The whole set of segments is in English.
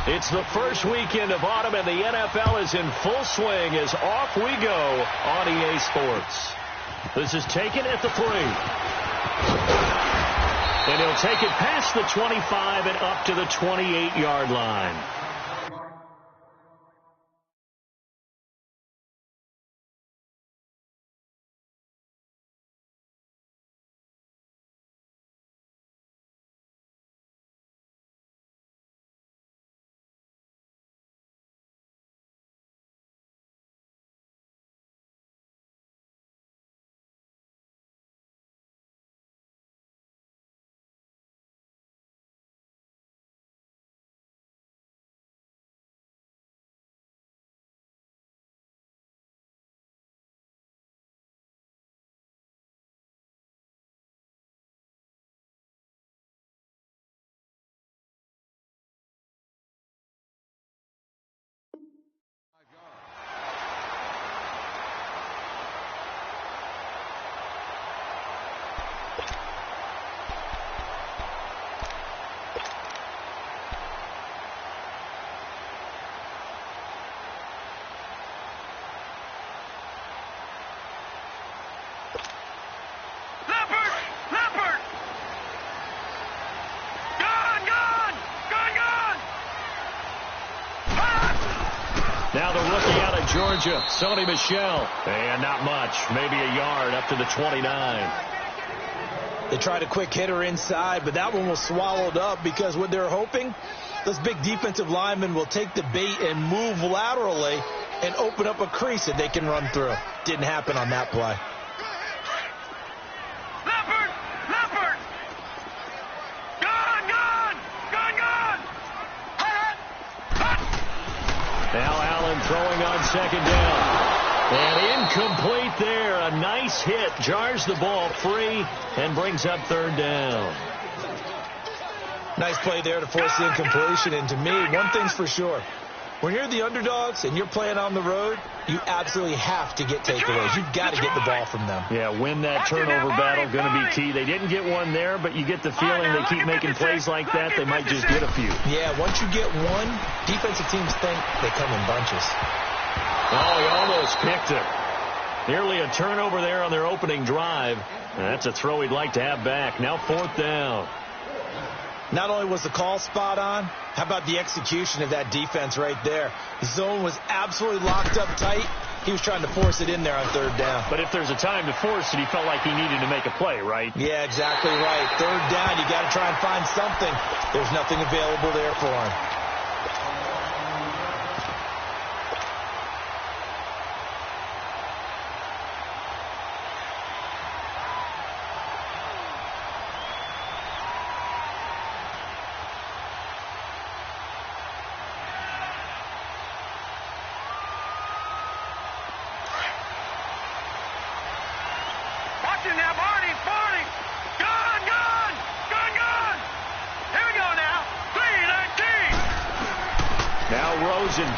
It's the first weekend of autumn, and the NFL is in full swing as off we go on EA Sports. This is taken at the 3. And he'll take it past the 25 and up to the 28-yard line. Now the rookie out of Georgia, Sony Michel. And not much, maybe a yard up to the 29. They tried a quick hitter inside, but that one was swallowed up because what they're hoping, those big defensive linemen will take the bait and move laterally and open up a crease that they can run through. Didn't happen on that play. Now Allen throwing on second down. And incomplete there. A nice hit. Jars the ball free and brings up third down. Nice play there to force the incompletion. And to me, one thing's for sure. When you're the underdogs and you're playing on the road, you absolutely have to get takeaways. You've got to get the ball from them. Yeah, win that turnover battle, going to be key. They didn't get one there, but you get the feeling they keep making plays like that, they might just get a few. Yeah, once you get one, defensive teams think they come in bunches. Oh, he almost picked it. Nearly a turnover there on their opening drive. That's a throw he'd like to have back. Now fourth down. Not only was the call spot on, how about the execution of that defense right there? The zone was absolutely locked up tight. He was trying to force it in there on third down. But if there's a time to force it, he felt like he needed to make a play, right? Yeah, exactly right. Third down, you got to try and find something. There's nothing available there for him.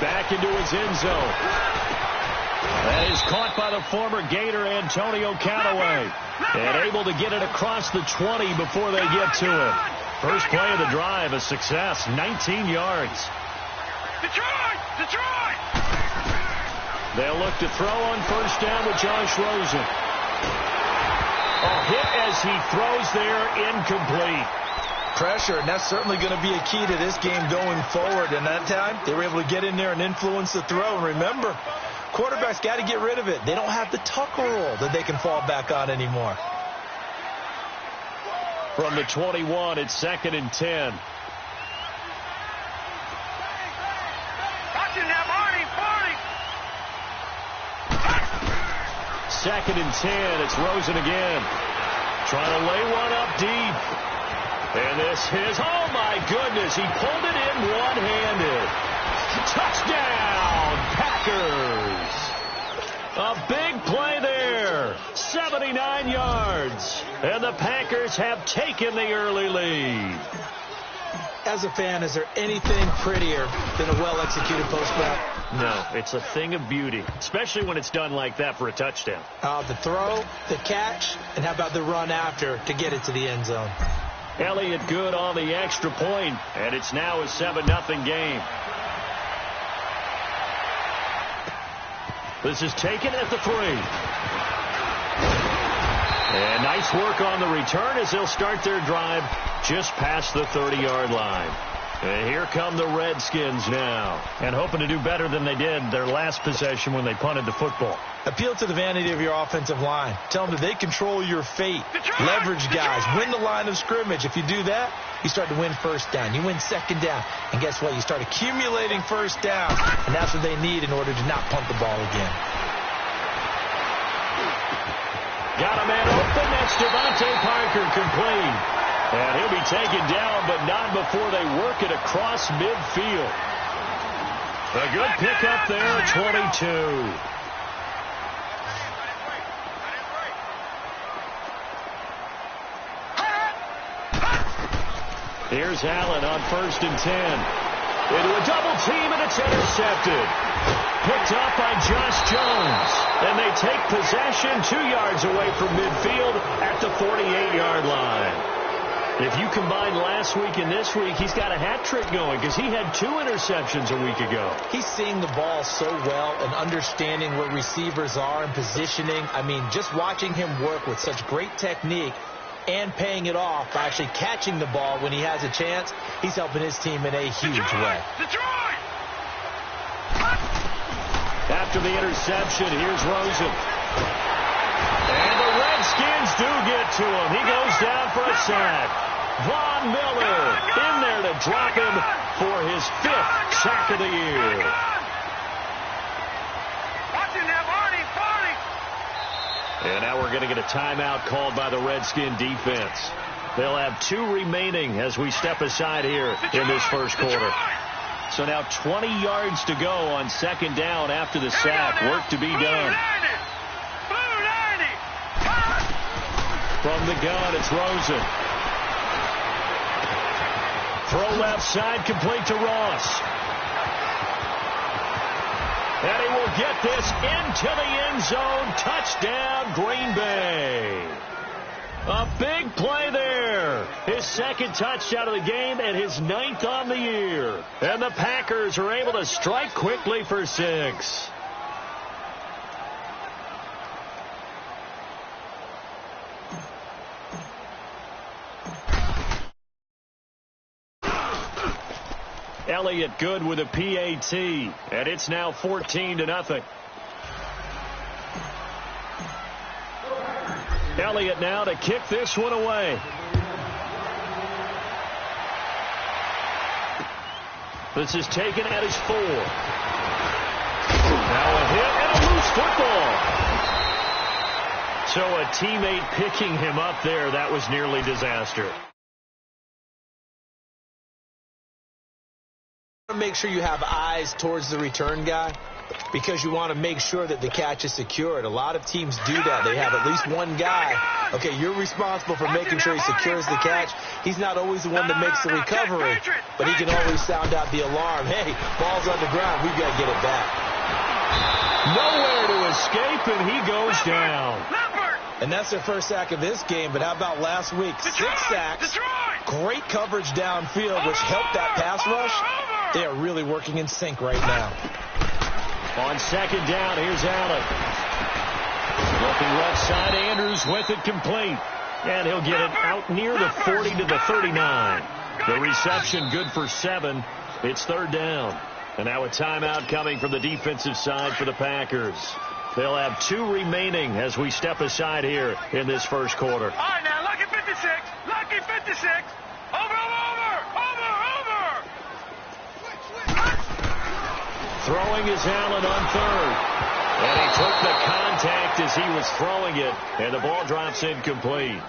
Back into his end zone. That is caught by the former Gator Antonio Callaway. And able to get it across the 20 before they get to it. First play of the drive, a success, 19 yards. Detroit! They'll look to throw on first down with Josh Rosen. A hit as he throws there, incomplete. Pressure, and that's certainly going to be a key to this game going forward. And that time, they were able to get in there and influence the throw. And remember, quarterbacks got to get rid of it. They don't have the tuck rule that they can fall back on anymore. From the 21, it's 2nd and 10. Second and 10, it's Rosen again. Trying to lay one up deep. And this is, oh my goodness, he pulled it in one-handed. Touchdown, Packers. A big play there, 79 yards. And the Packers have taken the early lead. As a fan, is there anything prettier than a well-executed post route? No, it's a thing of beauty, especially when it's done like that for a touchdown. The throw, the catch, and how about the run after to get it to the end zone? Elliott good on the extra point, and it's now a 7-0 game. This is taken at the 3. And nice work on the return as they'll start their drive just past the 30-yard line. And here come the Redskins now, and hoping to do better than they did their last possession when they punted the football. Appeal to the vanity of your offensive line. Tell them that they control your fate. Leverage guys. Win the line of scrimmage. If you do that, you start to win first down. You win second down. And guess what? You start accumulating first downs. And that's what they need in order to not punt the ball again. Got a man open. That's Devontae Parker, complete. And he'll be taken down, but not before they work it across midfield. A good pickup there, 22. Here's Allen on 1st and 10. Into a double team, and it's intercepted. Picked up by Josh Jones. And they take possession 2 yards away from midfield at the 48-yard line. If you combine last week and this week, he's got a hat trick going because he had 2 interceptions a week ago. He's seeing the ball so well and understanding where receivers are and positioning. I mean, just watching him work with such great technique and paying it off by actually catching the ball when he has a chance, he's helping his team in a huge way. After the interception, here's Rosen. And the Redskins do get to him. He goes down for a sack. Von Miller in there to drop him for his 5th sack of the year. And now we're going to get a timeout called by the Redskin defense. They'll have 2 remaining as we step aside here in this first quarter. So now 20 yards to go on 2nd down after the sack. Work to be done. From the gun, it's Rosen. Throw left side, complete to Ross. And he will get this into the end zone. Touchdown, Green Bay. A big play there. His 2nd touchdown of the game and his 9th on the year. And the Packers are able to strike quickly for 6. Elliott good with a PAT, and it's now 14-0. Elliott now to kick this one away. This is taken at his 4. Now a hit and a loose football. So a teammate picking him up there, that was nearly disaster. Make sure you have eyes towards the return guy because you want to make sure that the catch is secured. A lot of teams do that. They have at least one guy. Okay, you're responsible for making sure he secures the catch. He's not always the one that makes the recovery, but he can always sound out the alarm. Hey, ball's on the ground. We've got to get it back. Nowhere to escape, and he goes down. And that's their first sack of this game, but how about last week? 6 sacks, great coverage downfield, which helped that pass rush. They are really working in sync right now. On 2nd down, here's Allen. Looking left side, Andrews with it complete. And he'll get it out near the 40 to the 39. The reception good for 7. It's 3rd down. And now a timeout coming from the defensive side for the Packers. They'll have 2 remaining as we step aside here in this first quarter. All right, now, lucky 56. Lucky 56. Over. Throwing is Allen on 3rd. And he took the contact as he was throwing it. And the ball drops incomplete.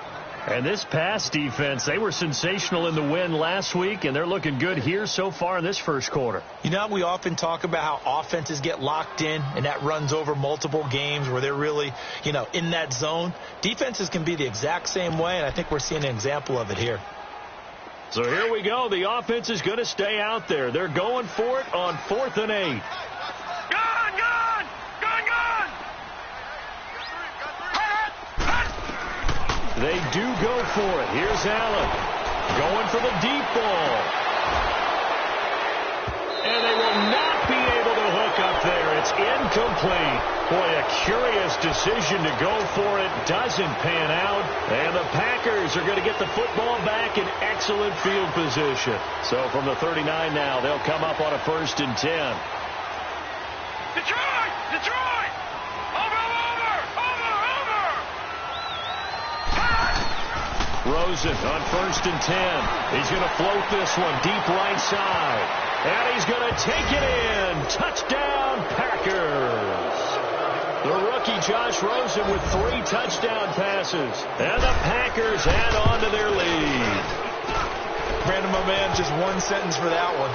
And this pass defense, they were sensational in the win last week, and they're looking good here so far in this first quarter. You know, we often talk about how offenses get locked in, and that runs over multiple games where they're really, in that zone. Defenses can be the exact same way, and I think we're seeing an example of it here. So here we go. The offense is going to stay out there. They're going for it on 4th and 8. They do go for it. Here's Allen. Going for the deep ball. And they will not be able to hook up there. It's incomplete. Boy, a curious decision to go for it. Doesn't pan out. And the Packers are going to get the football back in excellent field position. So from the 39 now, they'll come up on a 1st and 10. Detroit! Detroit! Over! Rosen on 1st and 10. He's going to float this one deep right side. And he's going to take it in. Touchdown, Packers. The rookie Josh Rosen with 3 touchdown passes. And the Packers add on to their lead. Brandon, my man, just one sentence for that one.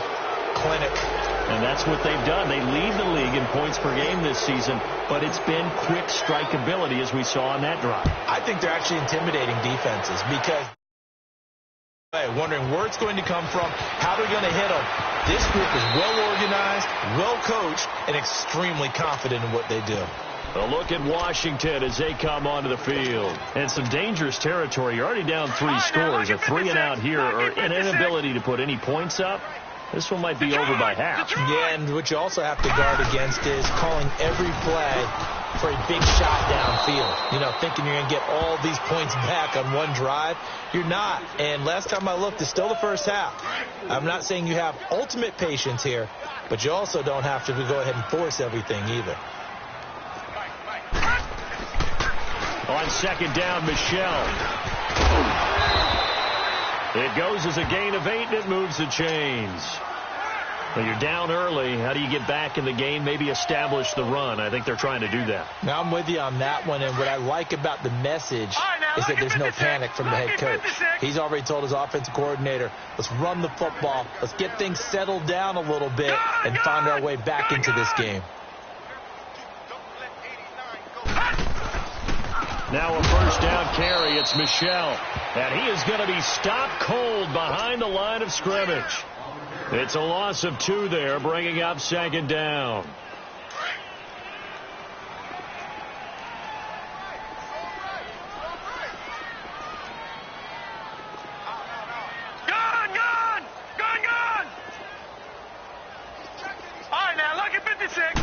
Clinic. And that's what they've done. They lead the league in points per game this season, but it's been quick strikeability as we saw on that drive. I think they're actually intimidating defenses because wondering where it's going to come from, how they're going to hit them. This group is well organized, well coached, and extremely confident in what they do. A look at Washington as they come onto the field. And some dangerous territory. You're already down 3 scores. A 3 and out here, or an inability to put any points up. This one might be over by half. Yeah, and what you also have to guard against is calling every play for a big shot downfield. You know, thinking you're going to get all these points back on one drive. You're not. And last time I looked, it's still the first half. I'm not saying you have ultimate patience here, but you also don't have to go ahead and force everything either. On 2nd down, Michel. It goes as a gain of 8, and it moves the chains. Well, you're down early. How do you get back in the game, maybe establish the run? I think they're trying to do that. Now, I'm with you on that one, and what I like about the message is that there's no panic from the head coach. He's already told his offensive coordinator, let's run the football, let's get things settled down a little bit, and find our way back into this game. Now a 1st down carry. It's Michel. And he is going to be stopped cold behind the line of scrimmage. It's a loss of 2 there, bringing up 2nd down. Gone! All right, now, look at 56.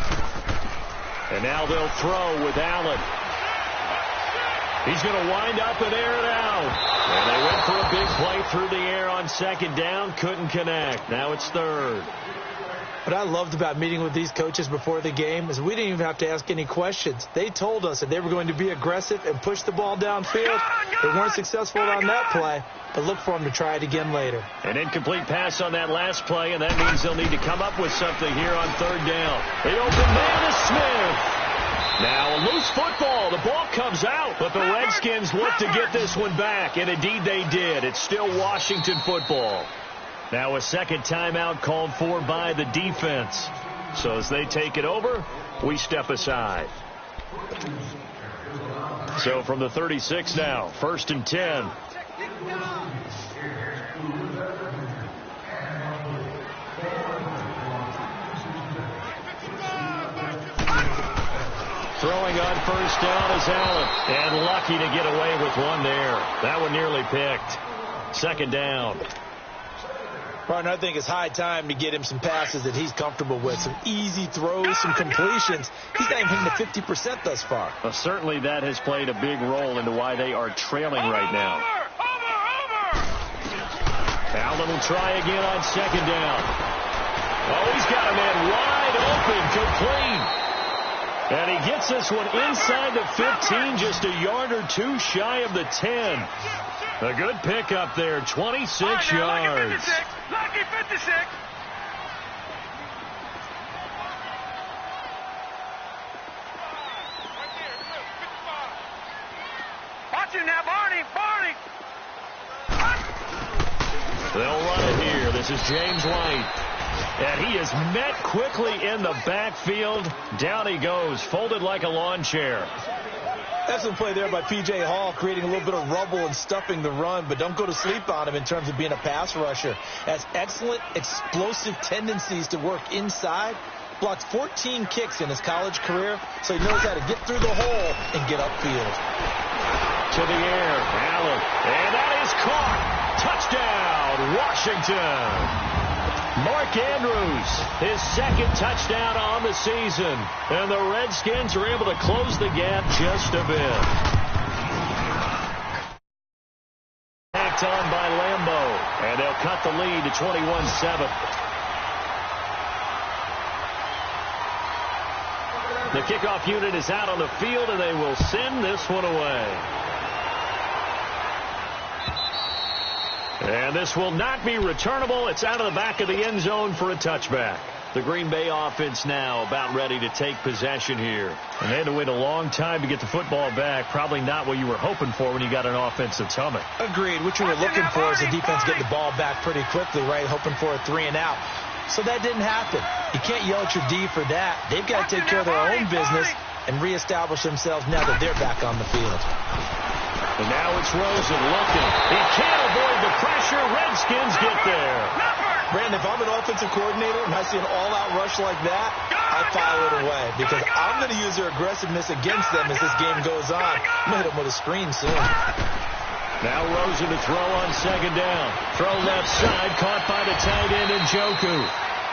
And now they'll throw with Allen. He's going to wind up and air it out. And they went for a big play through the air on 2nd down. Couldn't connect. Now it's 3rd. What I loved about meeting with these coaches before the game is we didn't even have to ask any questions. They told us that they were going to be aggressive and push the ball downfield. They weren't successful on that play, but look for them to try it again later. An incomplete pass on that last play, and that means they'll need to come up with something here on 3rd down. The open man is Smith. Now a loose football. The ball comes out, but the Redskins look to get this one back, and indeed they did. It's still Washington football. Now a 2nd timeout called for by the defense. So as they take it over, we step aside. So from the 36 now, 1st and 10. Throwing on 1st down is Allen. And lucky to get away with one there. That one nearly picked. 2nd down. Partner, I think it's high time to get him some passes that he's comfortable with. Some easy throws, some completions. He's not even hitting the 50% thus far. Well, certainly that has played a big role into why they are trailing right now. Allen will try again on 2nd down. Oh, he's got a man wide open, complete. And he gets this one inside the 15, just a yard or 2 shy of the 10. A good pickup there, 26 yards. Lucky 56. Watch it now, Barney. They'll run it here. This is James White. And he is met quickly in the backfield. Down he goes, folded like a lawn chair. Excellent play there by P.J. Hall, creating a little bit of rubble and stuffing the run, but don't go to sleep on him in terms of being a pass rusher. Has excellent explosive tendencies to work inside. Blocked 14 kicks in his college career, so he knows how to get through the hole and get upfield. To the air, Allen, and that is caught. Touchdown, Washington. Mark Andrews, his second touchdown on the season. And the Redskins are able to close the gap just a bit. Packed on by Lambeau. And they'll cut the lead to 21-7. The kickoff unit is out on the field, and they will send this one away. And this will not be returnable. It's out of the back of the end zone for a touchback. The Green Bay offense now about ready to take possession here. And they had to wait a long time to get the football back. Probably not what you were hoping for when you got an offense that's humming. Agreed. What you were looking for is the defense getting the ball back pretty quickly, right? Hoping for a 3-and-out. So that didn't happen. You can't yell at your D for that. They've got to take care of their own business and reestablish themselves now that they're back on the field. And now it's Rosen looking. He can't avoid the pressure. Redskins get there. Brandon, if I'm an offensive coordinator and I see an all-out rush like that, I file it away because I'm going to use their aggressiveness against them as this game goes on. I'm going to hit them with a screen soon. Now Rosen to throw on second down. Throw left side, caught by the tight end Njoku.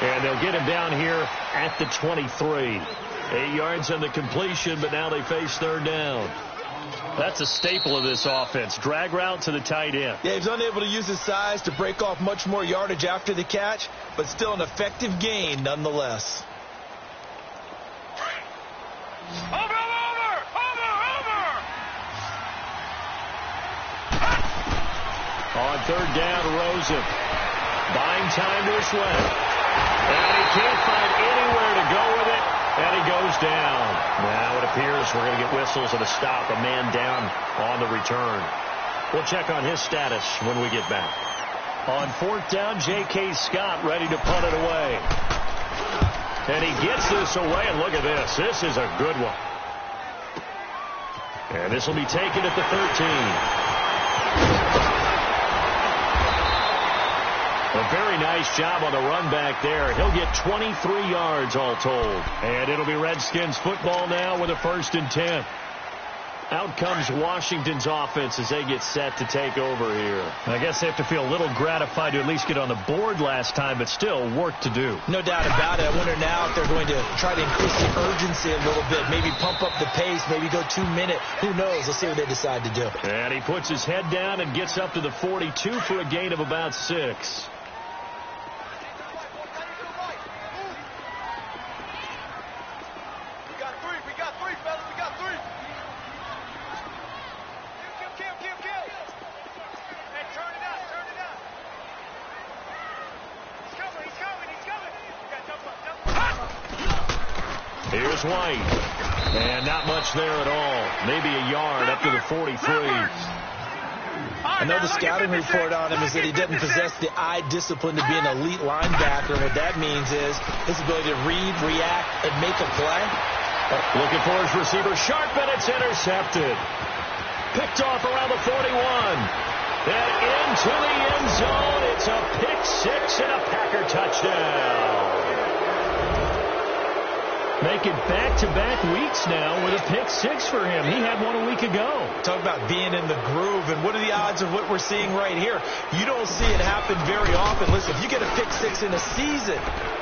And they'll get him down here at the 23. 8 yards on the completion, but now they face third down. That's a staple of this offense. Drag route to the tight end. Yeah, he's unable to use his size to break off much more yardage after the catch, but still an effective gain nonetheless. Over! On third down, Rosen. Buying time to his left. And he can't find anywhere to go with it. And he goes down. Now it appears we're going to get whistles and a stop. A man down on the return. We'll check on his status when we get back. On fourth down, J.K. Scott ready to punt it away. And he gets this away. And look at this. This is a good one. And this will be taken at the 13. A very nice job on the run back there. He'll get 23 yards all told. And it'll be Redskins football now with a 1st and 10. Out comes Washington's offense as they get set to take over here. I guess they have to feel a little gratified to at least get on the board last time, but still work to do. No doubt about it. I wonder now if they're going to try to increase the urgency a little bit, maybe pump up the pace, maybe go 2-minute. Who knows? Let's see what they decide to do. And he puts his head down and gets up to the 42 for a gain of about 6. Here's White. And not much there at all. Maybe a yard up to the 43. I know the scouting report on him is that he doesn't possess the eye discipline to be an elite linebacker. And what that means is his ability to read, react, and make a play. Looking for his receiver. Sharp, and it's intercepted. Picked off around the 41. And into the end zone. It's a pick 6 and a Packer touchdown. Making back-to-back weeks now with a pick 6 for him. He had one a week ago. Talk about being in the groove, and what are the odds of what we're seeing right here? You don't see it happen very often. Listen, if you get a pick 6 in a season,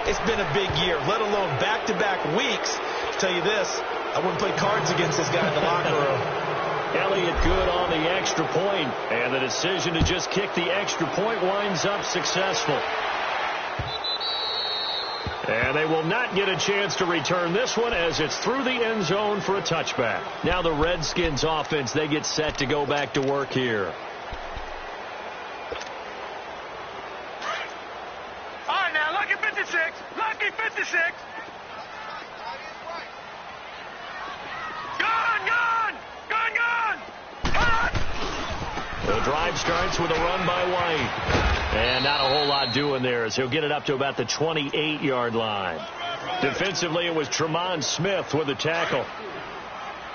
it's been a big year, let alone back-to-back weeks. I'll tell you this, I wouldn't play cards against this guy in the locker room. Elliott good on the extra point, and the decision to just kick the extra point winds up successful. And they will not get a chance to return this one as it's through the end zone for a touchback. Now the Redskins offense, they get set to go back to work here. All right, now, lucky 56. Lucky 56. Gun! The drive starts with a run by White. And not a whole lot doing there as he'll get it up to about the 28-yard line. Defensively, it was Tremont Smith with the tackle.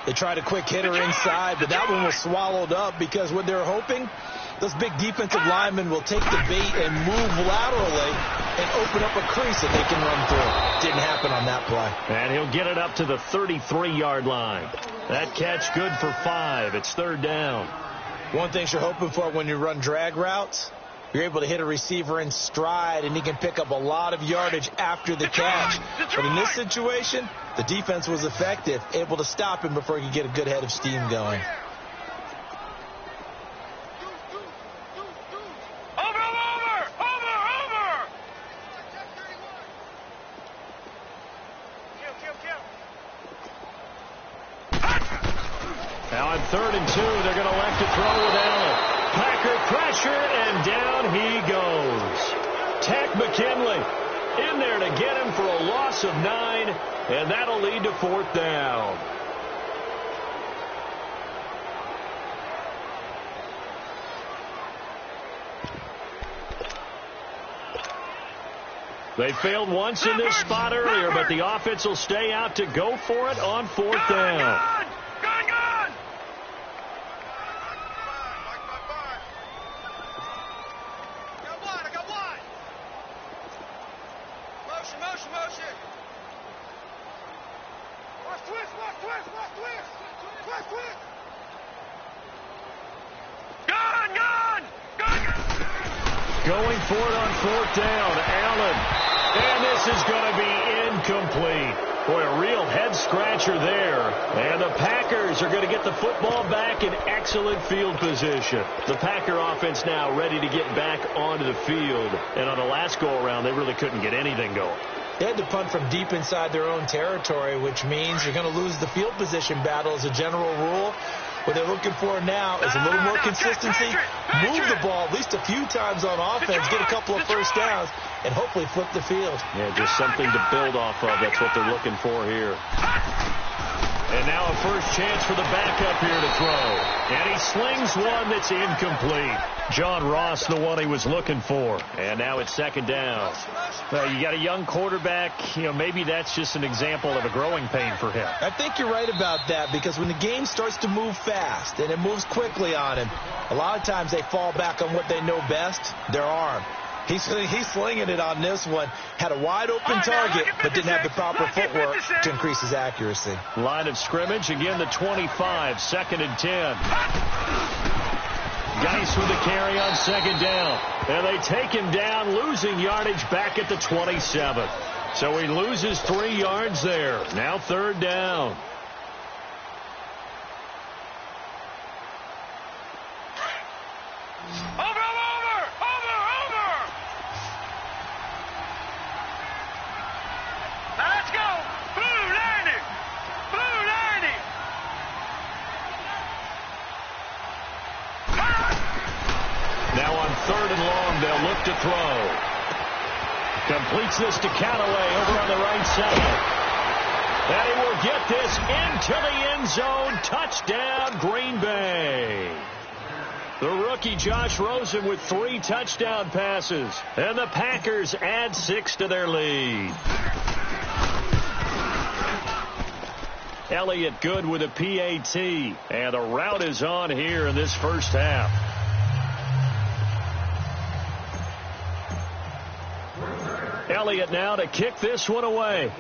They tried a quick hitter inside, but that one was swallowed up because what they're hoping, those big defensive linemen will take the bait and move laterally and open up a crease that they can run through. Didn't happen on that play. And he'll get it up to the 33-yard line. That catch good for 5. It's third down. One thing you're hoping for when you run drag routes, you're able to hit a receiver in stride, and he can pick up a lot of yardage after the catch. But in this situation, the defense was effective, able to stop him before he could get a good head of steam going. Now on 3rd and 2, they're going to elect to throw with Allen. Packer pressure, and down he goes. Takk McKinley in there to get him for a loss of 9, and that'll lead to 4th down. They failed once in this spot earlier, but the offense will stay out to go for it on 4th down. Going for it on 4th down, Allen. And this is going to be incomplete. Boy, a real head-scratcher there. And the Packers are going to get the football back in excellent field position. The Packer offense now ready to get back onto the field. And on the last go-around, they really couldn't get anything going. They had to punt from deep inside their own territory, which means you're going to lose the field position battle as a general rule. What they're looking for now is a little more consistency, move the ball at least a few times on offense, get a couple of first downs, and hopefully flip the field. Yeah, just something to build off of. That's what they're looking for here. And now a first chance for the backup here to throw. And he slings one that's incomplete. John Ross, the one he was looking for. And now it's 2nd down. Well, you got a young quarterback. Maybe that's just an example of a growing pain for him. I think you're right about that, because when the game starts to move fast and it moves quickly on him, a lot of times they fall back on what they know best, their arm. He's slinging it on this one. Had a wide-open target, but didn't have the proper footwork to increase his accuracy. Line of scrimmage, again the 25, 2nd and 10. Geis with the carry on 2nd down. And they take him down, losing yardage back at the 27. So he loses 3 yards there. Now 3rd down. To throw. Completes this to Callaway over on the right side. And he will get this into the end zone. Touchdown, Green Bay. The rookie Josh Rosen with 3 touchdown passes. And the Packers add 6 to their lead. Elliott good with a PAT. And the route is on here in this first half. Elliott now to kick this one away.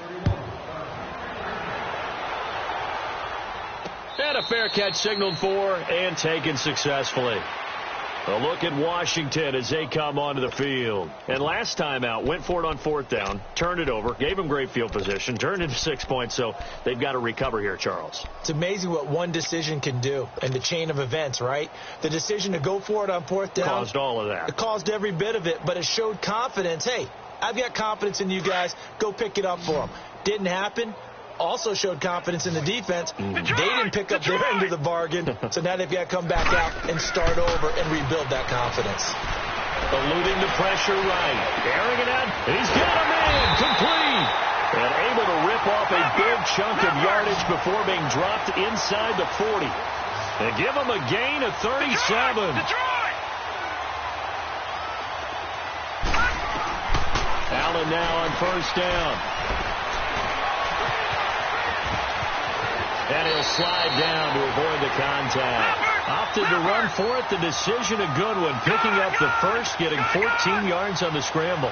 And a fair catch signaled for and taken successfully. A look at Washington as they come onto the field. And last time out, went for it on 4th down, turned it over, gave them great field position, turned into 6 points, so they've got to recover here, Charles. It's amazing what one decision can do in the chain of events, right? The decision to go for it on 4th down. Caused all of that. It caused every bit of it, but it showed confidence. Hey, I've got confidence in you guys. Go pick it up for them. Didn't happen. Also showed confidence in the defense. They didn't pick up their end of the bargain, so now they've got to come back out and start over and rebuild that confidence. Eluding the pressure right. Airing it out. He's got a man. Complete. And able to rip off a big chunk of yardage before being dropped inside the 40. And give him a gain of 37. Allen now on 1st down. And he'll slide down to avoid the contact. Opted to run for it. The decision a good one. Picking up the first, getting 14 yards on the scramble.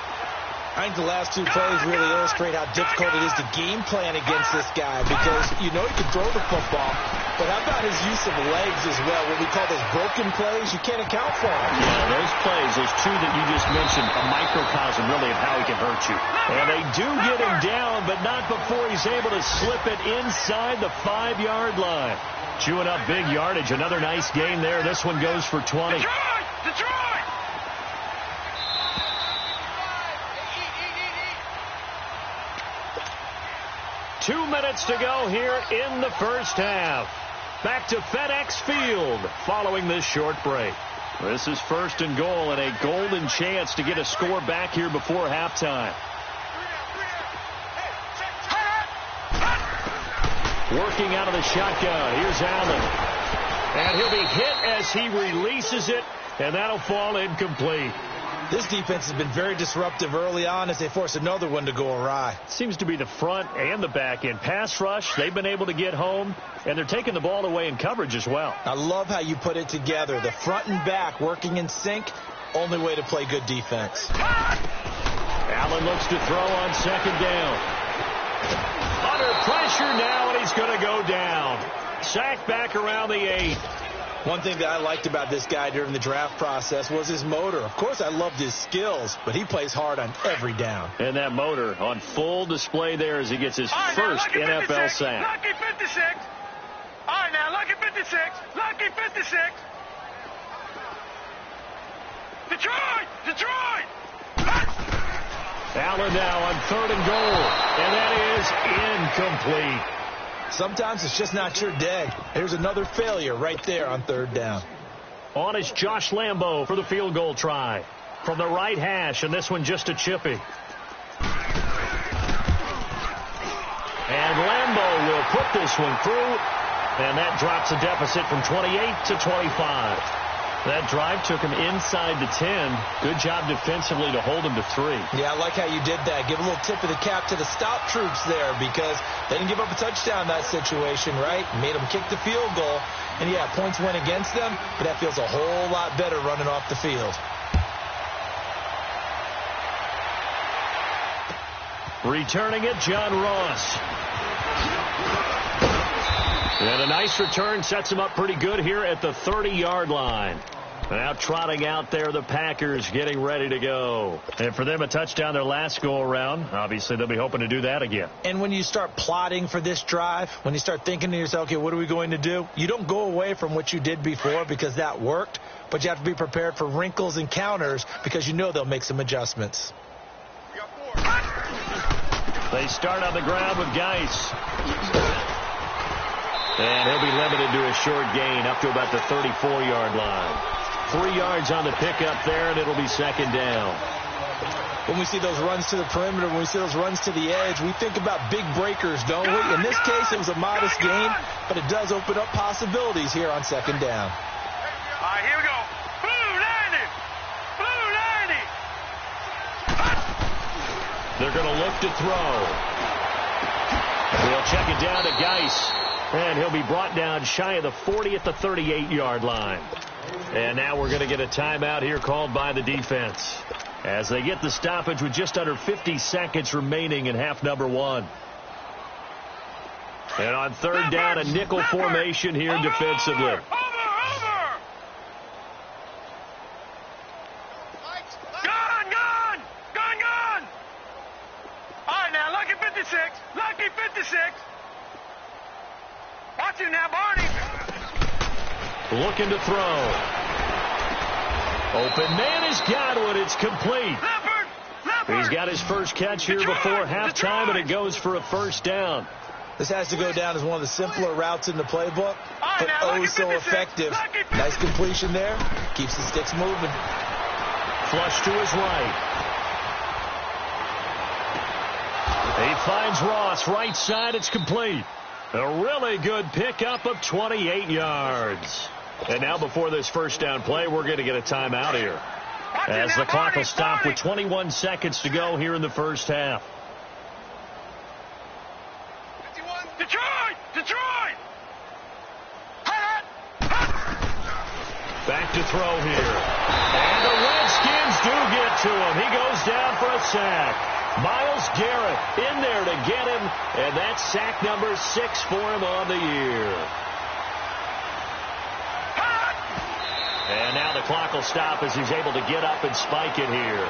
I think the last two plays really illustrate how difficult it is to game plan against this guy because you know he can throw the football, but how about his use of legs as well? What we call those broken plays, you can't account for them. Yeah, those plays, those two that you just mentioned, a microcosm really of how he can hurt you. And they do get him down, but not before he's able to slip it inside the 5-yard line. Chewing up big yardage. Another nice gain there. This one goes for 20. Detroit! 2 minutes to go here in the first half. Back to FedEx Field following this short break. This is 1st and goal and a golden chance to get a score back here before halftime. Working out of the shotgun. Here's Allen. And he'll be hit as he releases it, and that'll fall incomplete. This defense has been very disruptive early on as they force another one to go awry. Seems to be the front and the back end. Pass rush, they've been able to get home, and they're taking the ball away in coverage as well. I love how you put it together. The front and back working in sync, only way to play good defense. Allen looks to throw on 2nd down. Under pressure now, and he's going to go down. Sacked back around the 8. One thing that I liked about this guy during the draft process was his motor. Of course, I loved his skills, but he plays hard on every down. And that motor on full display there as he gets his first NFL sack. Lucky 56. All right, now, Lucky 56. Lucky 56. Detroit! Allen now on 3rd and goal, and that is incomplete. Sometimes it's just not your day. Here's another failure right there on 3rd down. On is Josh Lambo for the field goal try. From the right hash, and this one just a chippy. And Lambo will put this one through, and that drops a deficit from 28 to 25. That drive took him inside the 10. Good job defensively to hold him to 3. Yeah, I like how you did that. Give a little tip of the cap to the stout troops there because they didn't give up a touchdown in that situation, right? Made them kick the field goal. And, yeah, points went against them, but that feels a whole lot better running off the field. Returning it, John Ross. And a nice return sets him up pretty good here at the 30-yard line. Now trotting out there, the Packers getting ready to go. And for them, a touchdown their last go-around. Obviously, they'll be hoping to do that again. And when you start plotting for this drive, when you start thinking to yourself, okay, what are we going to do? You don't go away from what you did before because that worked, but you have to be prepared for wrinkles and counters because you know they'll make some adjustments. They start on the ground with Geis. And he'll be limited to a short gain up to about the 34-yard line. 3 yards on the pickup there, and it'll be 2nd down. When we see those runs to the perimeter, when we see those runs to the edge, we think about big breakers, don't we? In this case, it was a modest gain, but it does open up possibilities here on 2nd down. All right, here we go. Blue 90. They're going to look to throw. They'll check it down to Geis. And he'll be brought down shy of the 40 at the 38-yard line. And now we're going to get a timeout here called by the defense as they get the stoppage with just under 50 seconds remaining in half number 1. And on 3rd down, a nickel formation here defensively. Over. Gun. All right, now, Lucky 56. Watch him now, Barney. Looking to throw. Open man is Godwin. It's complete. Leopard. He's got his first catch here before halftime, and it goes for a 1st down. This has to go down as one of the simpler routes in the playbook, but oh so effective. Nice completion there. Keeps the sticks moving. Flush to his right. He finds Ross. Right side, it's complete. A really good pickup of 28 yards. And now before this 1st down play, we're going to get a timeout here, as the clock will stop with 21 seconds to go here in the first half. Detroit! Back to throw here. And the Redskins do get to him. He goes down for a sack. Myles Garrett in there to get him, and that's sack number 6 for him on the year. And now the clock will stop as he's able to get up and spike it here.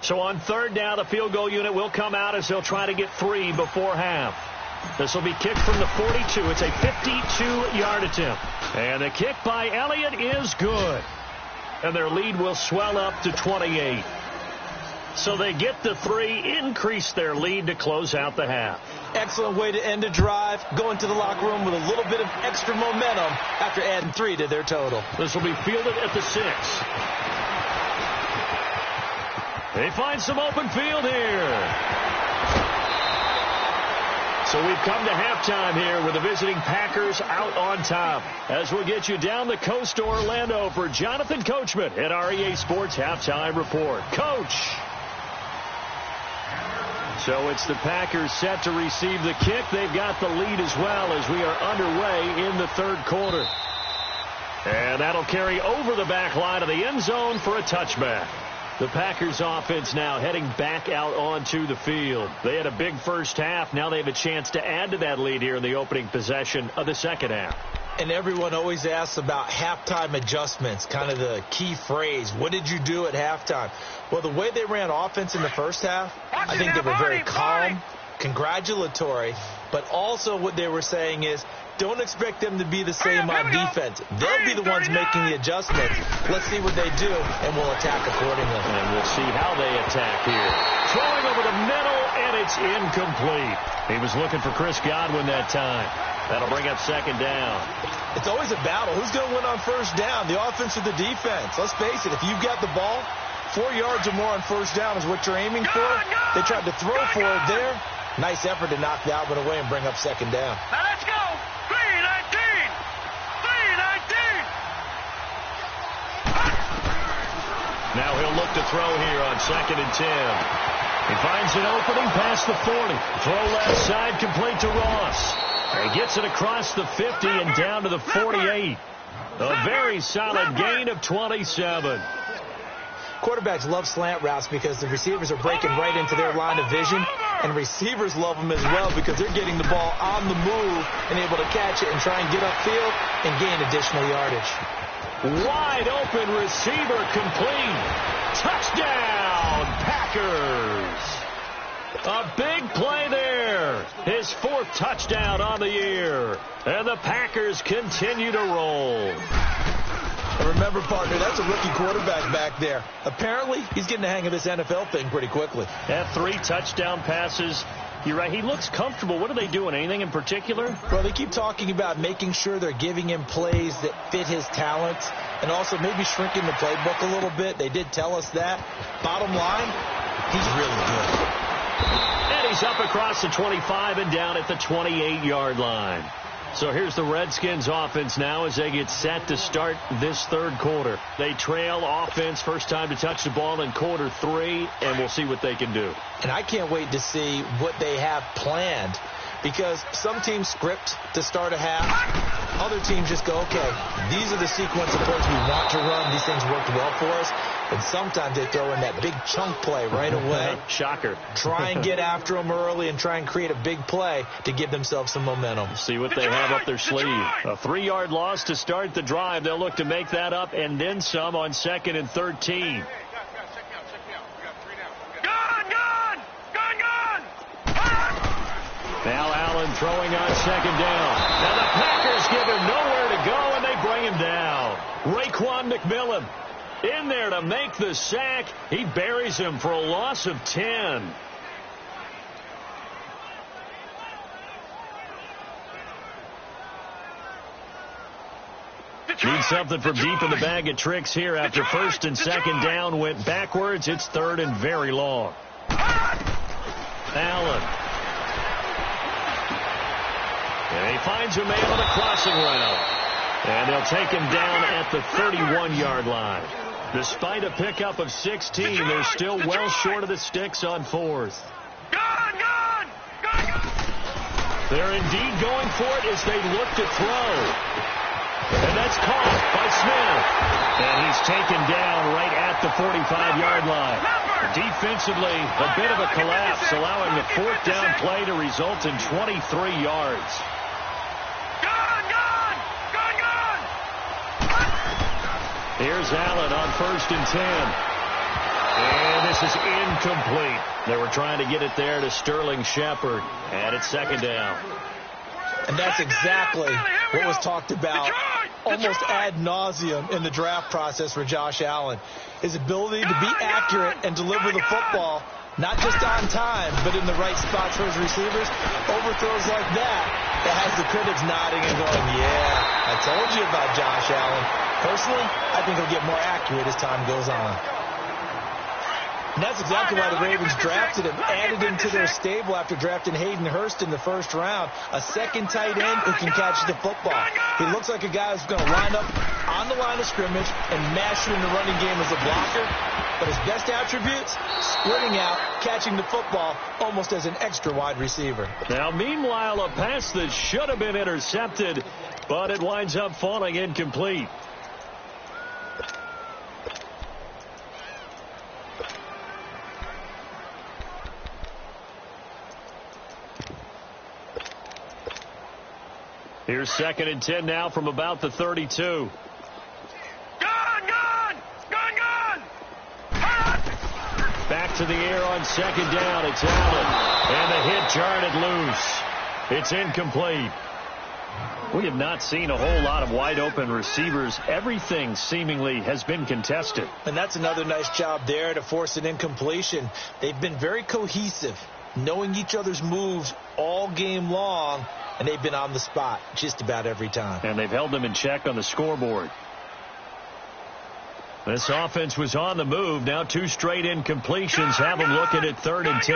So on third down, the field goal unit will come out as they'll try to get 3 before half. This will be kicked from the 42. It's a 52-yard attempt. And the kick by Elliott is good. And their lead will swell up to 28. So they get the 3, increase their lead to close out the half. Excellent way to end a drive. Go into the locker room with a little bit of extra momentum after adding 3 to their total. This will be fielded at the 6. They find some open field here. So we've come to halftime here with the visiting Packers out on top. As we'll get you down the coast to Orlando for Jonathan Coachman at our EA Sports Halftime Report. Coach. So it's the Packers set to receive the kick. They've got the lead as well as we are underway in the third quarter. And that'll carry over the back line of the end zone for a touchback. The Packers offense now heading back out onto the field. They had a big first half. Now they have a chance to add to that lead here in the opening possession of the second half. And everyone always asks about halftime adjustments, kind of the key phrase. What did you do at halftime? Well, the way they ran offense in the first half, I think they were very calm, congratulatory, but also what they were saying is, don't expect them to be the same on defense. They'll be the ones making the adjustments. Let's see what they do, and we'll attack accordingly. And we'll see how they attack here. Throwing over the middle, and it's incomplete. He was looking for Chris Godwin that time. That'll bring up second down. It's always a battle. Who's going to win on first down, the offense or the defense? Let's face it, if you've got the ball, 4 yards or more on first down is what you're aiming for. They tried to throw for it there. Nice effort to knock that one away and bring up second down. Now let's go. 3-19. 3-19. Now he'll look to throw here on 2nd and 10. He finds an opening past the 40. Throw left side complete to Ross. He gets it across the 50 and down to the 48. A very solid gain of 27. Quarterbacks love slant routes because the receivers are breaking right into their line of vision, and receivers love them as well because they're getting the ball on the move and able to catch it and try and get upfield and gain additional yardage. Wide open receiver complete. Touchdown, Packers. A big play there. His 4th touchdown on the year. And the Packers continue to roll. Remember, partner, that's a rookie quarterback back there. Apparently, he's getting the hang of this NFL thing pretty quickly. Had 3 touchdown passes. You're right. He looks comfortable. What are they doing? Anything in particular? Well, they keep talking about making sure they're giving him plays that fit his talents and also maybe shrinking the playbook a little bit. They did tell us that. Bottom line, he's really good. And he's up across the 25 and down at the 28-yard line. So here's the Redskins offense now as they get set to start this third quarter. They trail offense, first time to touch the ball in quarter 3, and we'll see what they can do. And I can't wait to see what they have planned because some teams script to start a half. Other teams just go, okay, these are the sequence of plays we want to run. These things worked well for us. And sometimes they throw in that big chunk play right away. Shocker. Try and get after them early and try and create a big play to give themselves some momentum. See what they have up their sleeve. A 3-yard loss to start the drive. They'll look to make that up and then some on 2nd and 13. Now Allen throwing on 2nd down. Now the Packers give him nowhere to go, and they bring him down. Raekwon McMillan in there to make the sack. He buries him for a loss of 10. Need something from deep in the bag of tricks here after 1st and 2nd down went backwards. It's 3rd and very long. Allen. And he finds a man on a crossing route. And they'll take him down at the 31-yard line. Despite a pickup of 16, they're still well short of the sticks on 4th. They're indeed going for it as they look to throw. And that's caught by Smith. And he's taken down right at the 45-yard line. Defensively, a bit of a collapse, allowing the fourth down play to result in 23 yards. Here's Allen on 1st and 10. And this is incomplete. They were trying to get it there to Sterling Shepard. And it's 2nd down. And that's exactly what was talked about almost ad nauseum in the draft process for Josh Allen. His ability to be accurate and deliver the football, not just on time, but in the right spots for his receivers. Overthrows like that has the critics nodding and going, yeah, I told you about Josh Allen. Personally, I think he'll get more accurate as time goes on. And that's exactly why the Ravens drafted him, added him to their stable after drafting Hayden Hurst in the 1st round, a second tight end who can catch the football. He looks like a guy who's going to line up on the line of scrimmage and mash you in the running game as a blocker. But his best attributes, splitting out, catching the football almost as an extra wide receiver. Now, meanwhile, a pass that should have been intercepted, but it winds up falling incomplete. Here's 2nd and 10 now from about the 32. Back to the air on 2nd down. It's Allen. And the hit jarred it loose. It's incomplete. We have not seen a whole lot of wide open receivers. Everything seemingly has been contested. And that's another nice job there to force an incompletion. They've been very cohesive, knowing each other's moves all game long, and they've been on the spot just about every time. And they've held them in check on the scoreboard. This offense was on the move. Now 2 straight incompletions have them looking at 3rd and 10.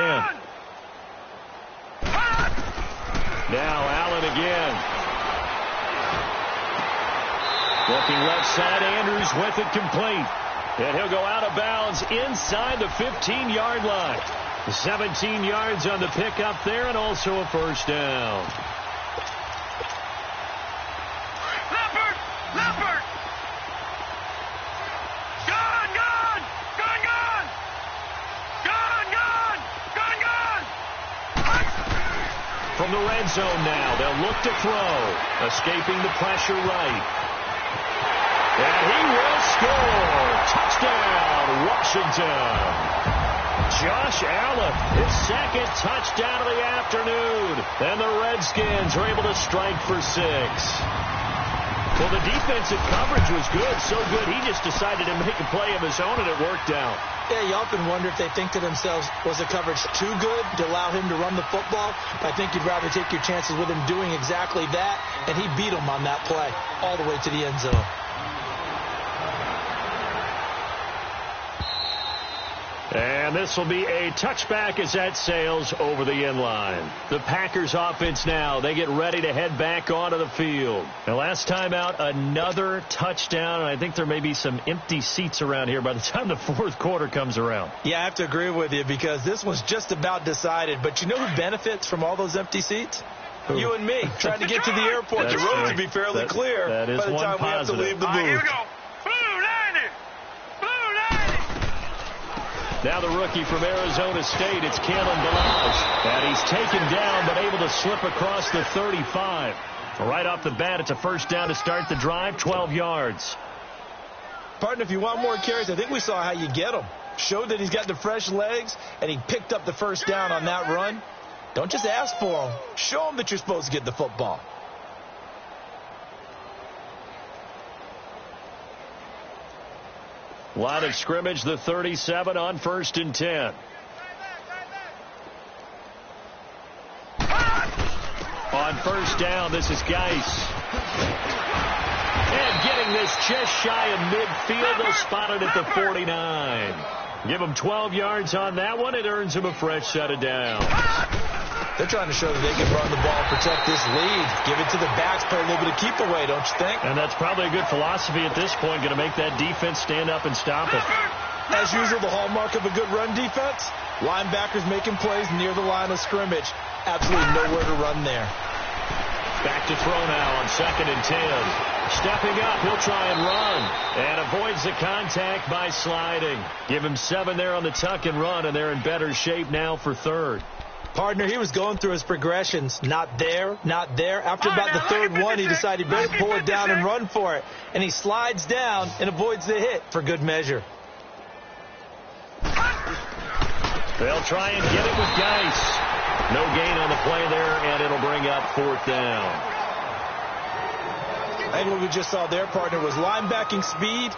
Now Allen again. Looking left side, Andrews with it complete. And he'll go out of bounds inside the 15-yard line. 17 yards on the pickup there, and also a 1st down. Leopard! From the red zone now, they'll look to throw. Escaping the pressure right. And he will score. Touchdown, Washington. Josh Allen, his 2nd touchdown of the afternoon. And the Redskins are able to strike for 6. Well, the defensive coverage was good, so good he just decided to make a play of his own, and it worked out. Yeah, you often wonder if they think to themselves, was the coverage too good to allow him to run the football? I think you'd rather take your chances with him doing exactly that, and he beat him on that play all the way to the end zone. And this will be a touchback as that sails over the end line. The Packers offense now, they get ready to head back onto the field. And last time out, another touchdown, and I think there may be some empty seats around here by the time the 4th quarter comes around. Yeah, I have to agree with you because this was just about decided. But you know who benefits from all those empty seats? Who? You and me, trying to get to the airport. The roads would be fairly clear that is by the time we have to leave the booth. Here we go. Now the rookie from Arizona State, it's Kalen Ballage. And he's taken down but able to slip across the 35. Right off the bat, it's a 1st down to start the drive, 12 yards. Partner, if you want more carries, I think we saw how you get them. Showed that he's got the fresh legs, and he picked up the 1st down on that run. Don't just ask for them. Show them that you're supposed to get the football. Line of scrimmage, the 37 on 1st and 10. On 1st down, this is Geis. And getting this just shy of midfield, they'll spot it at the 49. Give him 12 yards on that one. It earns him a fresh set of downs. They're trying to show that they can run the ball, protect this lead, give it to the backs, play a little bit of keep away, don't you think? And that's probably a good philosophy at this point, going to make that defense stand up and stop it. As usual, the hallmark of a good run defense, linebackers making plays near the line of scrimmage. Absolutely nowhere to run there. Back to throw now on 2nd and 10. Stepping up, he'll try and run. And avoids the contact by sliding. Give him 7 there on the tuck and run, and they're in better shape now for 3rd. Partner, he was going through his progressions. Not there, not there. After about the 3rd one, he decided he better pull it down and run for it. And he slides down and avoids the hit for good measure. They'll try and get it with Geis. No gain on the play there, and it'll bring up 4th down. I think what we just saw there, partner, was linebacking speed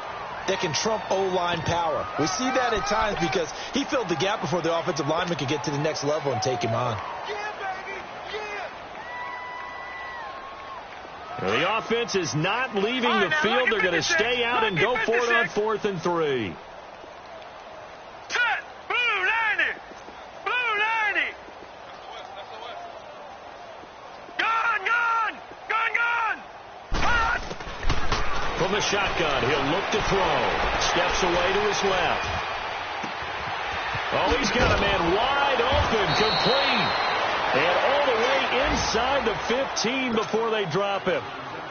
that can trump O-line power. We see that at times because he filled the gap before the offensive lineman could get to the next level and take him on. The offense is not leaving the field. They're going to stay out and go for it on 4th and 3. From the shotgun, he'll look to throw. Steps away to his left. Oh, he's got a man wide open, complete. And all the way inside the 15 before they drop him.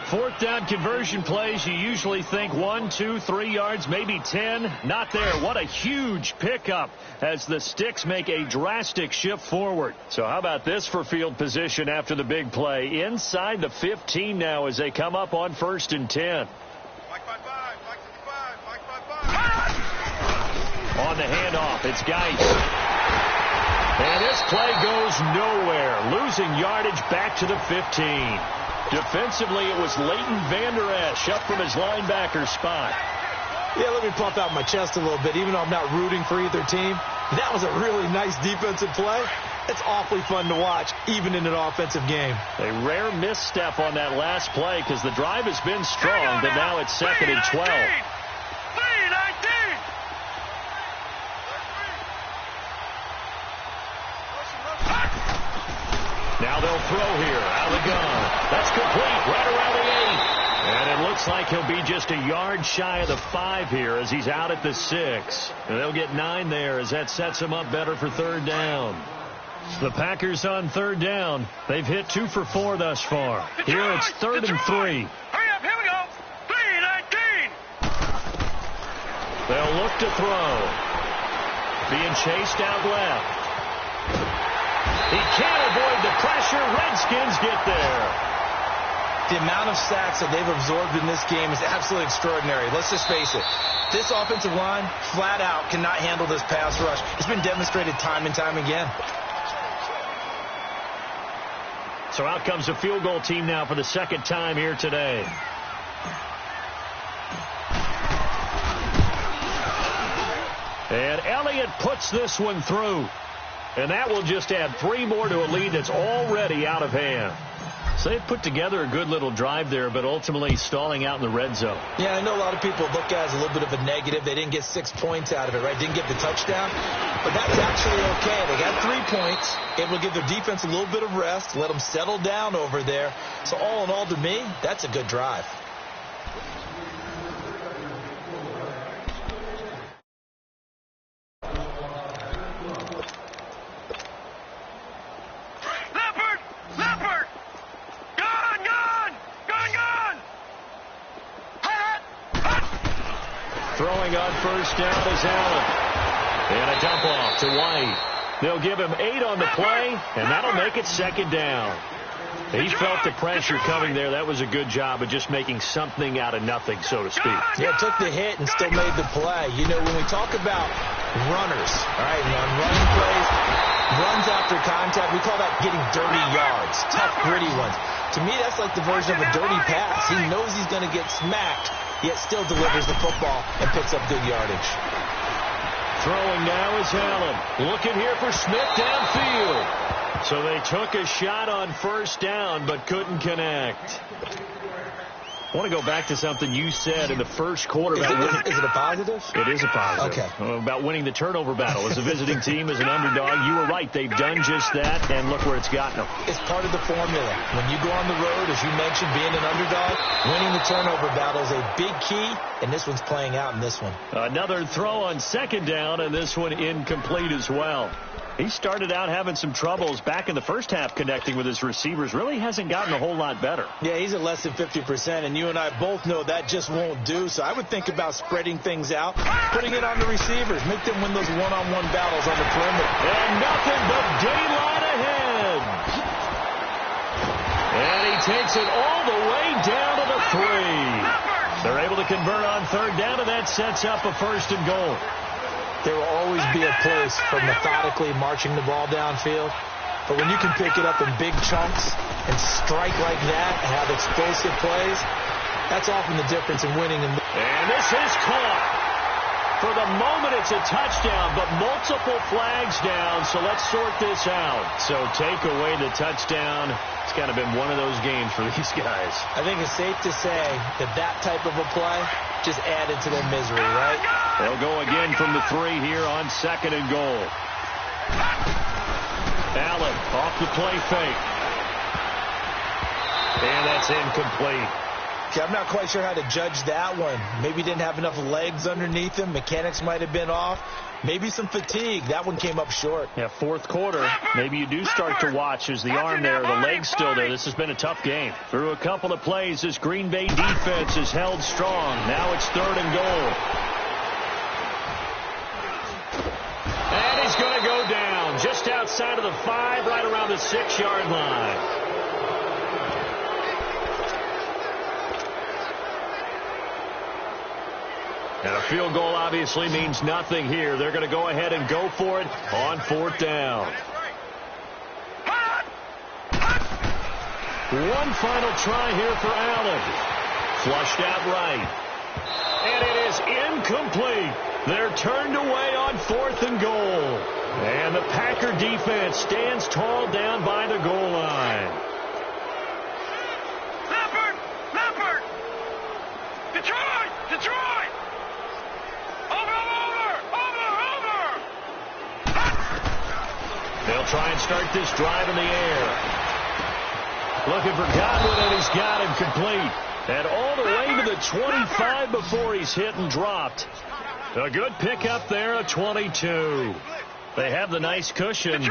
4th down conversion plays, you usually think 1, 2, 3 yards, maybe 10. Not there. What a huge pickup as the Sticks make a drastic shift forward. So how about this for field position after the big play? Inside the 15 now as they come up on 1st and 10. On the handoff, it's Geis. And this play goes nowhere. Losing yardage back to the 15. Defensively, it was Leighton Vander Esch up from his linebacker spot. Yeah, let me pump out my chest a little bit. Even though I'm not rooting for either team, that was a really nice defensive play. It's awfully fun to watch, even in an offensive game. A rare misstep on that last play because the drive has been strong, but now it's 2nd and 12. Now they'll throw here out of the gun. That's complete right around the 8. And it looks like he'll be just a yard shy of the 5 here as he's out at the 6. And they'll get 9 there as that sets him up better for 3rd down. The Packers on 3rd down. They've hit 2 for 4 thus far. Here it's 3rd and 3. Hurry up, here we go. 3-19. They'll look to throw. Being chased out left. He can't avoid the pressure. Redskins get there. The amount of sacks that they've absorbed in this game is absolutely extraordinary. Let's just face it. This offensive line, flat out, cannot handle this pass rush. It's been demonstrated time and time again. So out comes the field goal team now for the 2nd time here today. And Elliott puts this one through. And that will just add 3 more to a lead that's already out of hand. So they've put together a good little drive there, but ultimately stalling out in the red zone. Yeah, I know a lot of people look at it as a little bit of a negative. They didn't get 6 points out of it, right? Didn't get the touchdown. But that's actually okay. They got 3 points, able to give their defense a little bit of rest, let them settle down over there. So all in all, to me, that's a good drive. Throwing on 1st down is Allen. And a dump off to White. They'll give him 8 on the play, and that'll make it 2nd down. He felt the pressure coming there. That was a good job of just making something out of nothing, so to speak. Yeah, took the hit and still made the play. You know, when we talk about runners, all right, on running plays, runs after contact, we call that getting dirty yards, tough, gritty ones. To me, that's like the version of a dirty pass. He knows he's going to get smacked, yet still delivers the football and picks up good yardage. Throwing now is Allen. Looking here for Smith downfield. So they took a shot on 1st down, but couldn't connect. I want to go back to something you said in the first quarter. Is it a positive? It is a positive. Okay. About winning the turnover battle. As a visiting team, as an underdog, you were right. They've done just that, and look where it's gotten them. It's part of the formula. When you go on the road, as you mentioned, being an underdog, winning the turnover battle is a big key, and this one's playing out in this one. Another throw on 2nd down, and this one incomplete as well. He started out having some troubles back in the first half connecting with his receivers. Really hasn't gotten a whole lot better. Yeah, he's at less than 50%, and you and I both know that just won't do. So I would think about spreading things out, putting it on the receivers, make them win those one-on-one battles on the perimeter. And nothing but daylight ahead. And he takes it all the way down to the 3. They're able to convert on third down, and that sets up a 1st and goal. There will always be a place for methodically marching the ball downfield. But when you can pick it up in big chunks and strike like that and have explosive plays, that's often the difference in winning. And this is caught. For the moment, it's a touchdown, but multiple flags down, so let's sort this out. So take away the touchdown. It's kind of been one of those games for these guys. I think it's safe to say that type of a play just added to their misery, right? They'll go again from the 3 here on 2nd and goal. Allen off the play fake. And that's incomplete. Okay, I'm not quite sure how to judge that one. Maybe he didn't have enough legs underneath him. Mechanics might have been off. Maybe some fatigue. That one came up short. Yeah, 4th quarter. Maybe you do start to watch as the arm there, the leg's still there. This has been a tough game. Through a couple of plays, this Green Bay defense is held strong. Now it's 3rd and goal. And he's going to go down just outside of the 5, right around the 6-yard line. And a field goal obviously means nothing here. They're going to go ahead and go for it on 4th down. One final try here for Allen. Flushed out right. And it is incomplete. They're turned away on 4th and goal. And the Packer defense stands tall down by the goal line. Leopard! Detroit! Over! They'll try and start this drive in the air. Looking for Godwin, and he's got him complete. And all the way to the 25 before he's hit and dropped. A good pickup there, a 22. They have the nice cushion. They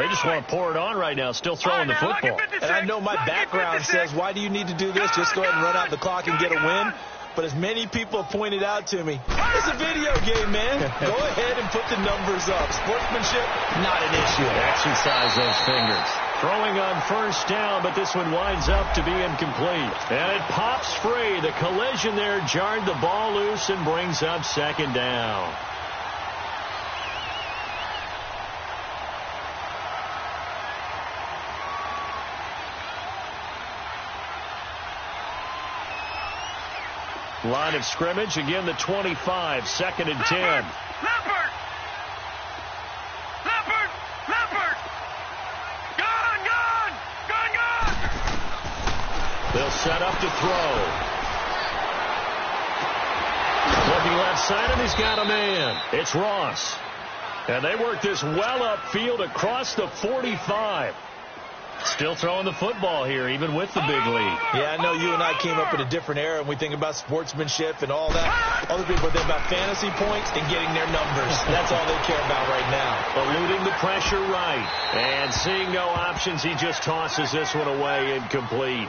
just want to pour it on right now, still throwing the football. And I know my background says, why do you need to do this? Just go ahead and run out the clock and get a win. But as many people have pointed out to me, it's a video game, man. Go ahead and put the numbers up. Sportsmanship, not an issue. Exercise those fingers. Throwing on 1st down, but this one winds up to be incomplete. And it pops free. The collision there jarred the ball loose and brings up 2nd down. Line of scrimmage, again the 25, 2nd and 10. Leopard! Gone! They'll set up to throw. Looking left side, and he's got a man. It's Ross. And they work this well upfield across the 45. Still throwing the football here, even with the big lead. Yeah, I know you and I came up in a different era, and we think about sportsmanship and all that. Other people think about fantasy points and getting their numbers. That's all they care about right now. Eluding the pressure right. And seeing no options, he just tosses this one away, incomplete.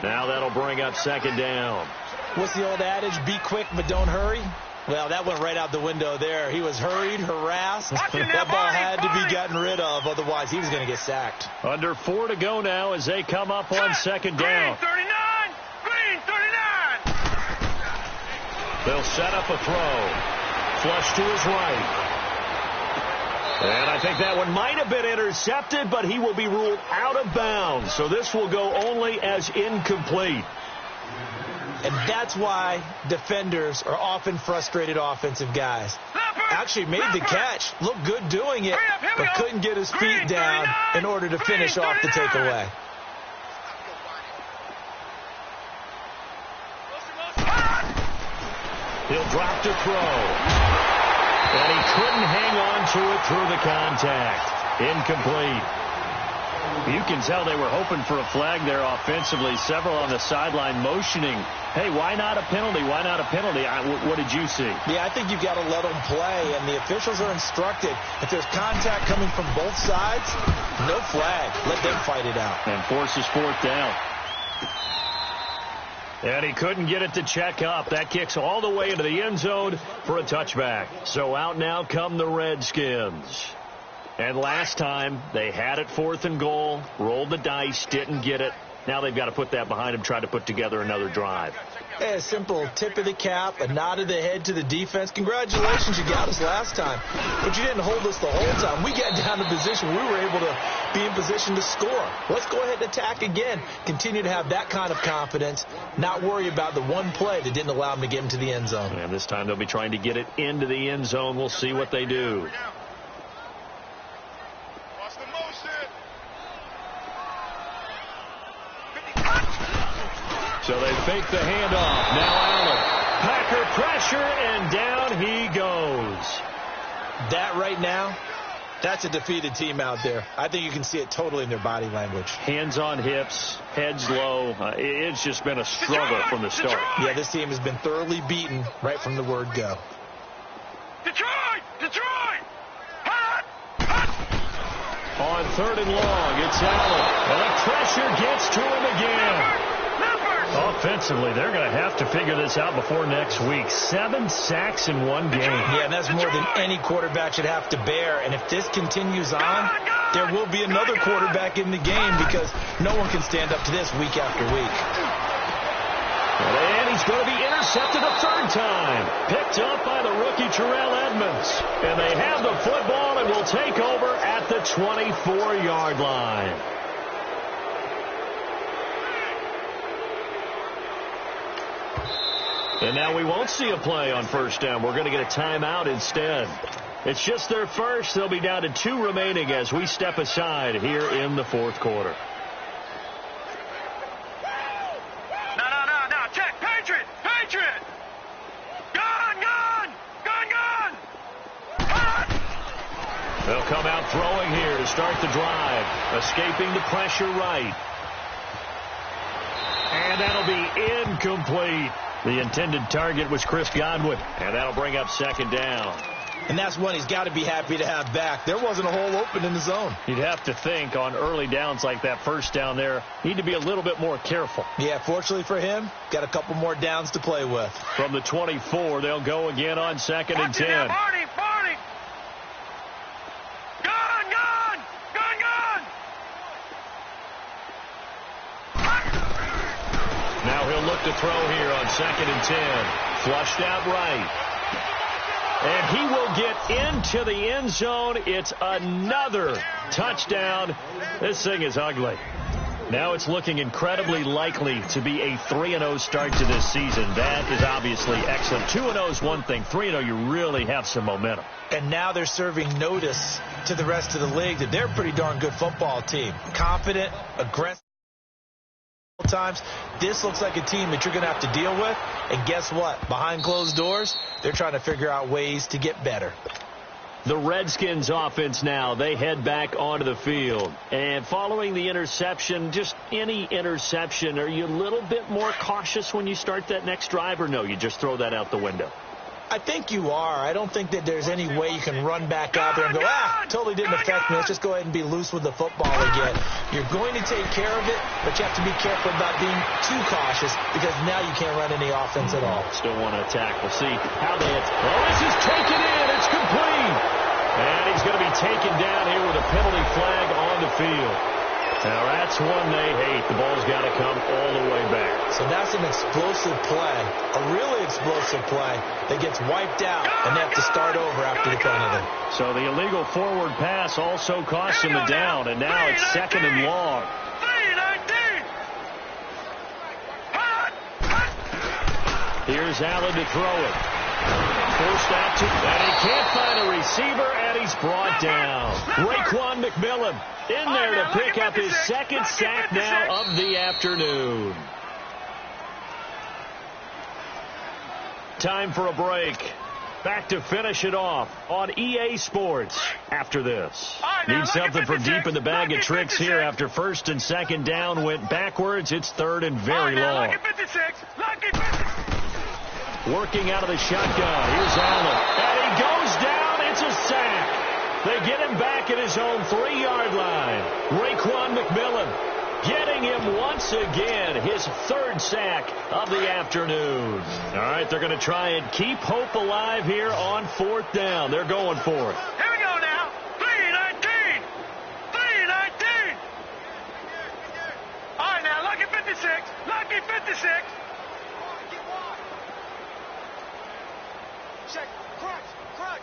Now that'll bring up 2nd down. What's the old adage? Be quick, but don't hurry. Well, that went right out the window there. He was hurried, harassed. That ball had to be gotten rid of, otherwise he was going to get sacked. Under 4 to go now as they come up on 2nd down. Green 39! They'll set up a throw. Flush to his right. And I think that one might have been intercepted, but he will be ruled out of bounds. So this will go only as incomplete. And that's why defenders are often frustrated offensive guys. Actually made the catch, looked good doing it, but couldn't get his feet down in order to finish off the takeaway. He'll drop to throw. And he couldn't hang on to it through the contact. Incomplete. You can tell they were hoping for a flag there offensively. Several on the sideline motioning, hey, why not a penalty? Why not a penalty? What did you see? Yeah, I think you've got to let them play, and the officials are instructed. If there's contact coming from both sides, no flag. Let them fight it out. And forces fourth down. And he couldn't get it to check up. That kicks all the way into the end zone for a touchback. So out now come the Redskins. And last time, they had it 4th and goal, rolled the dice, didn't get it. Now they've got to put that behind them, try to put together another drive. A simple tip of the cap, a nod of the head to the defense. Congratulations, you got us last time. But you didn't hold us the whole time. We got down to position. We were able to be in position to score. Let's go ahead and attack again. Continue to have that kind of confidence, not worry about the one play that didn't allow them to get into the end zone. And this time they'll be trying to get it into the end zone. We'll see what they do. So they fake the handoff. Now Allen. Packer pressure, and down he goes. That right now, that's a defeated team out there. I think you can see it totally in their body language. Hands on hips, heads low. It's just been a struggle from the start. Yeah, this team has been thoroughly beaten right from the word go. Detroit! Detroit! Hot! Hot! On 3rd and long, it's Allen. And the pressure gets to him again. Offensively, they're going to have to figure this out before next week. 7 sacks in one game. Yeah, and that's more than any quarterback should have to bear. And if this continues on, there will be another quarterback in the game because no one can stand up to this week after week. And he's going to be intercepted a 3rd time. Picked up by the rookie Terrell Edmonds. And they have the football and will take over at the 24-yard line. And now we won't see a play on 1st down. We're going to get a timeout instead. It's just their first. They'll be down to 2 remaining as we step aside here in the 4th quarter. No. Check. Patriot. Patriot. Gun. They'll come out throwing here to start the drive. Escaping the pressure right. And that'll be incomplete. The intended target was Chris Godwin, and that'll bring up 2nd down. And that's one he's got to be happy to have back. There wasn't a hole open in the zone. You'd have to think on early downs like that 1st down there, need to be a little bit more careful. Yeah, fortunately for him, got a couple more downs to play with. From the 24, they'll go again on 2nd and 10. Barney. Gun. Now he'll look to throw here on 2nd and 10. Flushed out right. And he will get into the end zone. It's another touchdown. This thing is ugly. Now it's looking incredibly likely to be a 3-0 start to this season. That is obviously excellent. 2-0 is one thing. 3-0, you really have some momentum. And now they're serving notice to the rest of the league that they're a pretty darn good football team. Confident, aggressive. Times this looks like a team that you're going to have to deal with, and guess what? Behind closed doors, they're trying to figure out ways to get better. The Redskins offense now, they head back onto the field. And following the interception, just any interception, are you a little bit more cautious when you start that next drive, or no, you just throw that out the window? I think you are. I don't think that there's any way you can run back out there and go, totally didn't affect me. Let's just go ahead and be loose with the football again. You're going to take care of it, but you have to be careful about being too cautious because now you can't run any offense at all. Still want to attack. We'll see how they hit. Oh, this is taken in. It's complete. And he's going to be taken down here with a penalty flag on the field. Now, that's one they hate. The ball's got to come all the way back. So that's an explosive play, a really explosive play that gets wiped out, and they have to start over after the penalty. So the illegal forward pass also costs him a down, and now it's 2nd and long. Here's Allen to throw it. Forced out to, and he can't find a receiver, and he's brought down. Raekwon McMillan in there to pick up his 2nd sack now of the afternoon. Time for a break. back to finish it off on EA Sports after this. Need something from deep in the bag of tricks here after first and second down went backwards. It's third and very long. Working out of the shotgun. Here's Allen. And he goes down. It's a sack. They get him back at his own 3-yard line. Raekwon McMillan getting him once again, his third sack of the afternoon. All right, they're going to try and keep hope alive here on fourth down. They're going for it. Here we go now. 3-19. 3-19. All right, now, lucky 56. Lucky 56. Check. Crunch.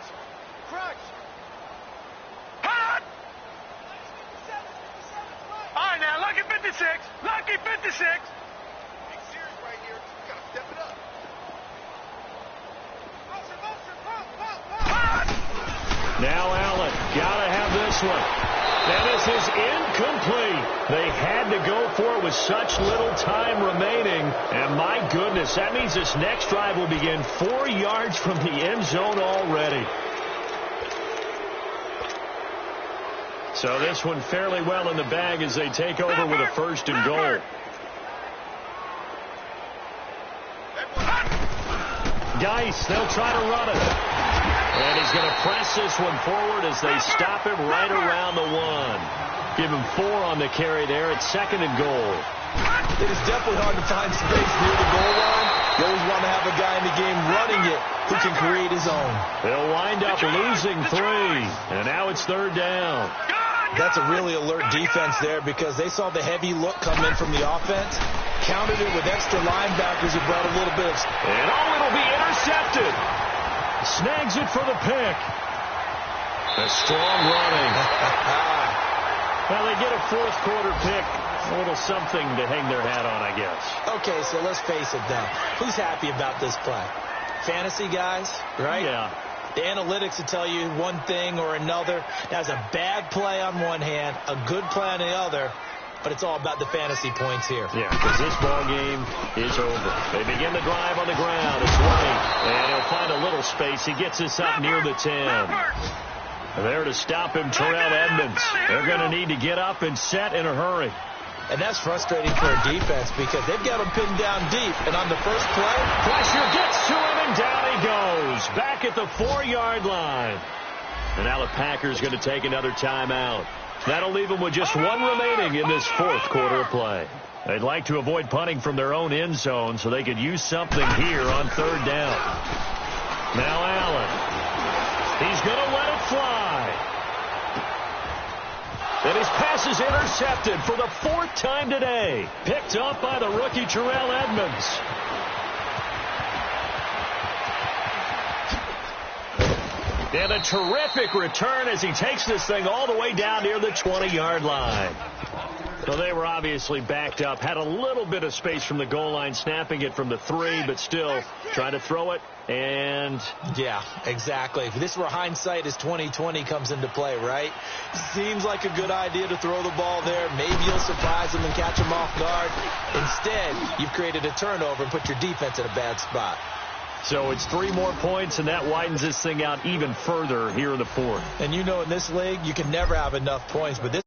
Hot. All right, now, lucky 56. Lucky 56. Big series right here. You got to step it up. Now Allen, gotta have this one. And this is incomplete. They had to go for it with such little time remaining. And my goodness, that means this next drive will begin 4 yards from the end zone already. So this one fairly well in the bag as they take over with a first and goal. Geis, they'll try to run it. And he's going to press this one forward as they stop him right around the 1. Give him 4 on the carry there. It's second and goal. It is definitely hard to find space near the goal line. You always want to have a guy in the game running it who can create his own. They'll wind up losing 3. And now it's third down. That's a really alert defense there because they saw the heavy look come in from the offense, countered it with extra linebackers who brought a little bit of... And it'll be intercepted. Snags it for the pick. A strong running. Well, they get a fourth quarter pick. A little something to hang their hat on, I guess. Okay, so let's face it then. Who's happy about this play? Fantasy guys, right? Yeah. The analytics will tell you one thing or another. That's a bad play on one hand, a good play on the other, but it's all about the fantasy points here. Yeah, because this ball game is over. They begin the drive on the ground. It's running, and he'll find a little space. He gets this up near the 10. There to stop him, Terrell Edmunds. They're going to need to get up and set in a hurry. And that's frustrating for a defense because they've got him pinned down deep. And on the first play, pressure gets to him, and down he goes. Back at the 4-yard line. And now the Packers going to take another timeout. That'll leave them with just 1 remaining in this fourth quarter of play. They'd like to avoid punting from their own end zone so they could use something here on third down. Now Allen. He's going to let it fly. And his pass is intercepted for the 4th time today. Picked up by the rookie Terrell Edmunds. And a terrific return as he takes this thing all the way down near the 20-yard line. So they were obviously backed up, had a little bit of space from the goal line, snapping it from the 3, but still trying to throw it. And yeah, exactly. If this were hindsight as 2020 comes into play, right? Seems like a good idea to throw the ball there. Maybe you'll surprise them and catch them off guard. Instead, you've created a turnover and put your defense in a bad spot. So it's 3 more points, and that widens this thing out even further here in the 4th. And you know in this league, you can never have enough points, but this